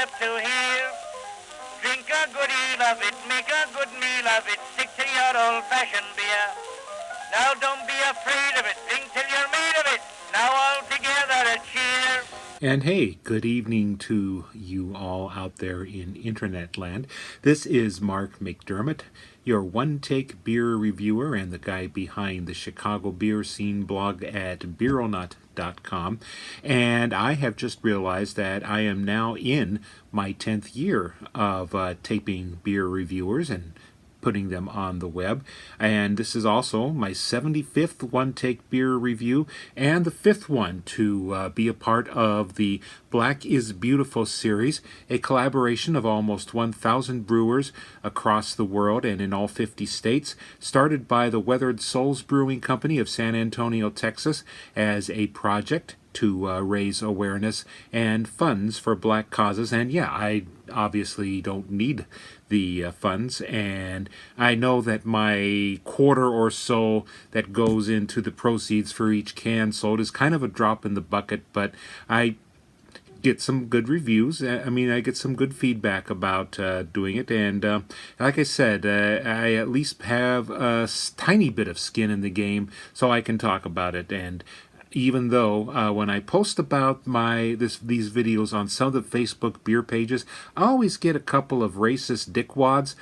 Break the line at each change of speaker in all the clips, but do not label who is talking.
what to hear. Drink a good deal of it, make a good meal of it, stick to your old-fashioned beer. Now don't be afraid of it, drink till you're made of it. Now all together a cheer.
And hey, good evening to you all out there in internet land. This is Mark McDermott, your one-take beer reviewer and the guy behind the Chicago beer scene blog at beeronaut.com. And I have just realized that I am now in my 10th year of taping beer reviewers and putting them on the web, and this is also my 75th one-take beer review and the 5th one to be a part of the Black is Beautiful series, a collaboration of almost 1,000 brewers across the world and in all 50 states, started by the Weathered Souls Brewing Company of San Antonio, Texas, as a project to raise awareness and funds for black causes. And yeah, I obviously don't need the funds, and I know that my quarter or so that goes into the proceeds for each can sold is kind of a drop in the bucket, but I get some good reviews. I get some good feedback about doing it, and like I said, I at least have a tiny bit of skin in the game, so I can talk about it. And even though when I post about these videos on some of the Facebook beer pages, I always get a couple of racist dickwads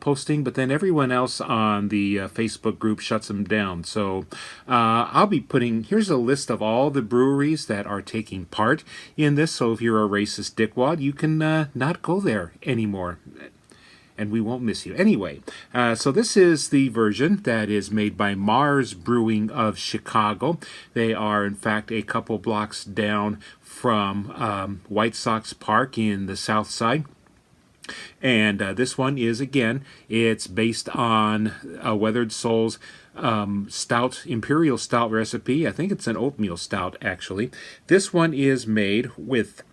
posting, but then everyone else on the Facebook group shuts them down. So I'll be here's a list of all the breweries that are taking part in this, so if you're a racist dickwad, you can not go there anymore. And we won't miss you. Anyway, so this is the version that is made by Marz Brewing of Chicago. They are, in fact, a couple blocks down from White Sox Park in the South Side. And this one is, again, it's based on a Weathered Souls Imperial Stout recipe. I think it's an oatmeal stout, actually. This one is made with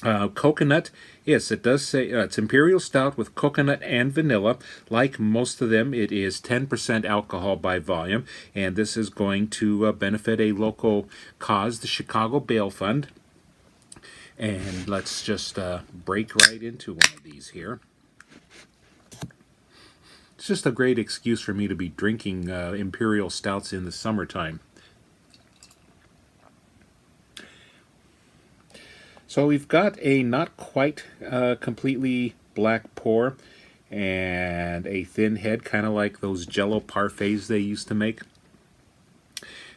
coconut. Yes, it does say it's Imperial Stout with coconut and vanilla. Like most of them, it is 10% alcohol by volume, and this is going to benefit a local cause, the Chicago Bail Fund. And let's just break right into one of these here. It's just a great excuse for me to be drinking Imperial Stouts in the summertime. So we've got a not quite completely black pour and a thin head, kind of like those Jell-O parfaits they used to make.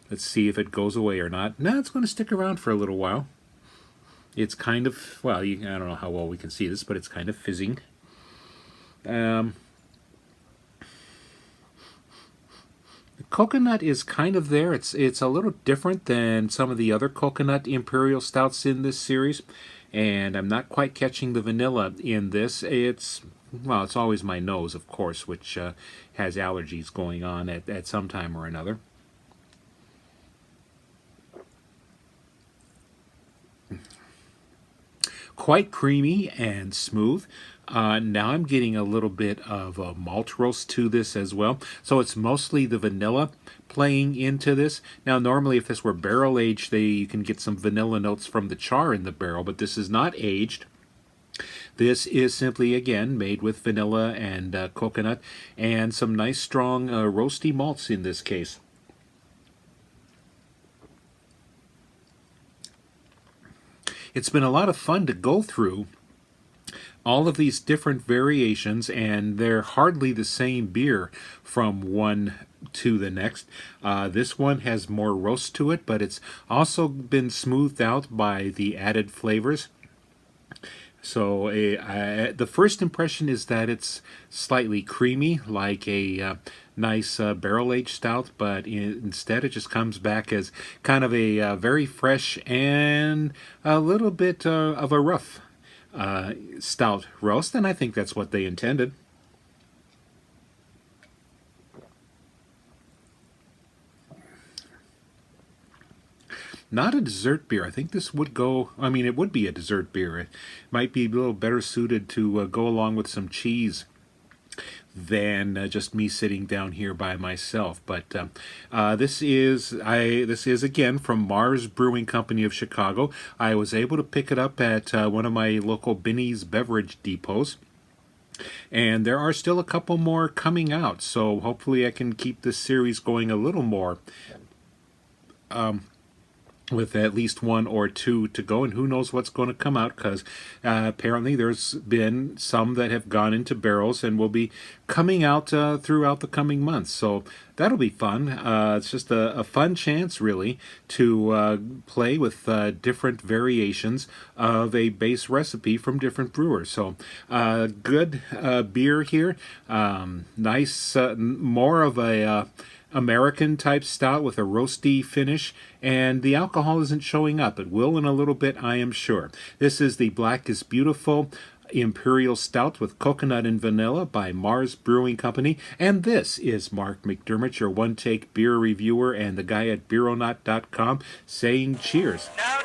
Let's see if it goes away or not. No, it's going to stick around for a little while. It's kind of, well, I don't know how well we can see this, but it's kind of fizzing. Coconut is kind of there. It's a little different than some of the other coconut imperial stouts in this series, and I'm not quite catching the vanilla in this. It's always my nose, of course, which has allergies going on at some time or another. Quite creamy and smooth. Now I'm getting a little bit of a malt roast to this as well. So it's mostly the vanilla playing into this. Now normally if this were barrel aged, you can get some vanilla notes from the char in the barrel, but this is not aged. This is simply, again, made with vanilla and coconut and some nice strong roasty malts in this case. It's been a lot of fun to go through all of these different variations, and they're hardly the same beer from one to the next. This one has more roast to it, but it's also been smoothed out by the added flavors. So the first impression is that it's slightly creamy, like a nice barrel-aged stout, but instead it just comes back as kind of a very fresh and a little bit of a rough stout roast, and I think that's what they intended. Not a dessert beer. I think this would go, it would be a dessert beer. It might be a little better suited to go along with some cheese. than just me sitting down here by myself. But this is again from Marz Brewing Company of Chicago. I was able to pick it up at one of my local Binny's beverage depots. And there are still a couple more coming out, so hopefully I can keep this series going a little more with at least one or two to go, and who knows what's going to come out, because apparently there's been some that have gone into barrels and will be coming out throughout the coming months. So that'll be fun. It's just a fun chance, really, to play with different variations of a base recipe from different brewers. So good beer here. Nice, more of a American type stout with a roasty finish, and the alcohol isn't showing up. It will in a little bit, I am sure. This is the Black is Beautiful Imperial Stout with coconut and vanilla by Marz Brewing Company, and this is Mark McDermott, your one-take beer reviewer and the guy at Beeronaut.com, saying cheers.
Now